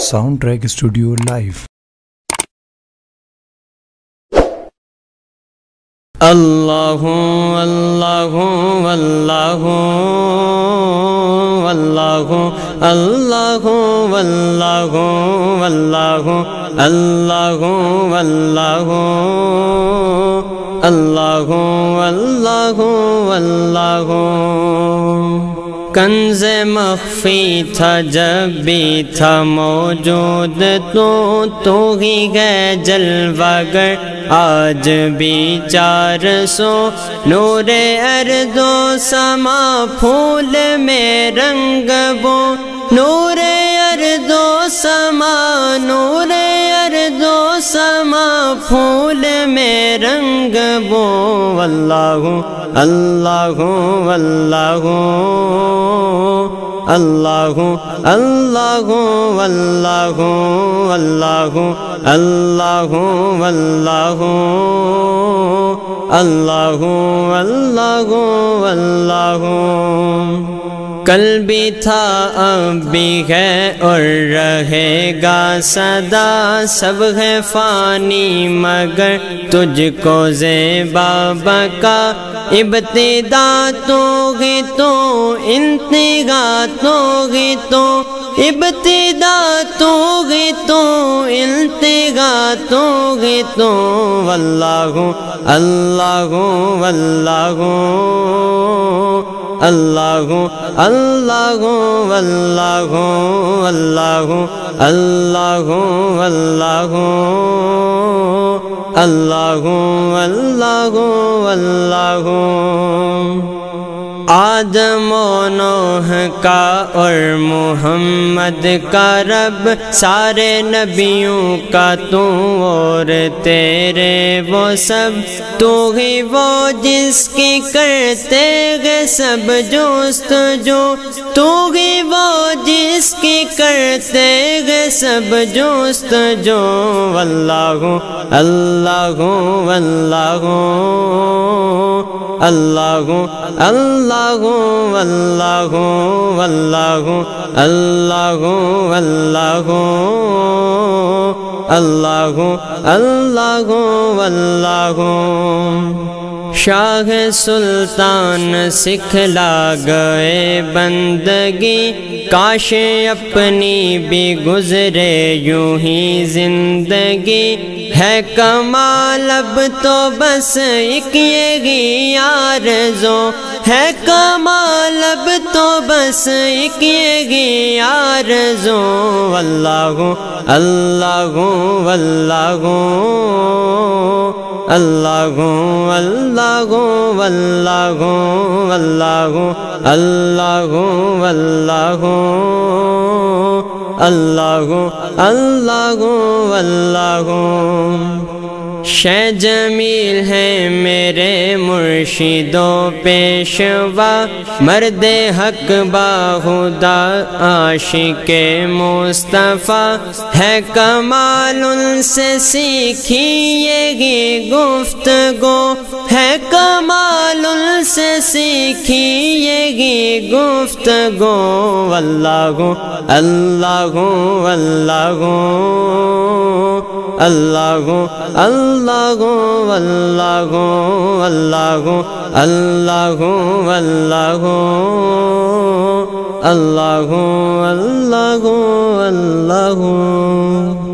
Sound track studio live. اللہ اللہ اللہ اللہ اللہ اللہ اللہ اللہ اللہ اللہ اللہ اللہ۔ کنز مخفی تھا جب بھی تھا موجود تو ہی ہے جلوہ گر، آج بھی 400 نور ارض و سما پھول میں رنگ وہ، نور ارض و سما، نور ارض و سما پھول میں رنگ وہ۔ اللہ اللہ اللہ اللہ اللہ اللہ اللہ اللہ اللہ اللہ اللہ۔ کل بھی تھا اب بھی ہے اور رہے گا سدا، سب ہے فانی مگر تجھ کو زیبا بقا، ابتدا تو گی تو انتہا تو گی تو، ابتدا تو گی تو انتہا تو گی تو۔ واللہ اللہ واللہ اللہ اللہ واللہ اللہ اللہ واللہ اللہ اللہ اللہ۔ آدم و نوح کا اور محمد کا رب، سارے نبیوں کا تو اور تیرے وہ سب، تو ہی وہ جس کی کرتے گے سب جستجو، تو ہی وہ جس کی کرتے گے سب جستجو۔ واللہ اللہ واللہ اللہ اللہ واللہ واللہ اللہ واللہ اللہ اللہ واللہ۔ شاہ سلطان سکھلا گئے بندگی، کاش اپنی بھی گزرے یوں ہی زندگی، ہے کمال اب تو بس ایک یہی آرزو، ہے کمال اب تو بس ایک یہی آرزو۔ واللہ اللہ واللہ اللہ اللہ واللہ اللہ اللہ واللہ اللہ اللہ واللہ۔ شہ جمیل ہے میرے مرشد و پیشوا، مرد حق باہدہ عاشق مصطفیٰ، ہے کمال ان سے سیکھی یہی گفتگو، ہے کمال ان سے سیکھی یہی گفتگو۔ واللہ اللہ واللہ اللہ اللہ واللہ اللہ اللہ واللہ اللہ اللہ اللہ۔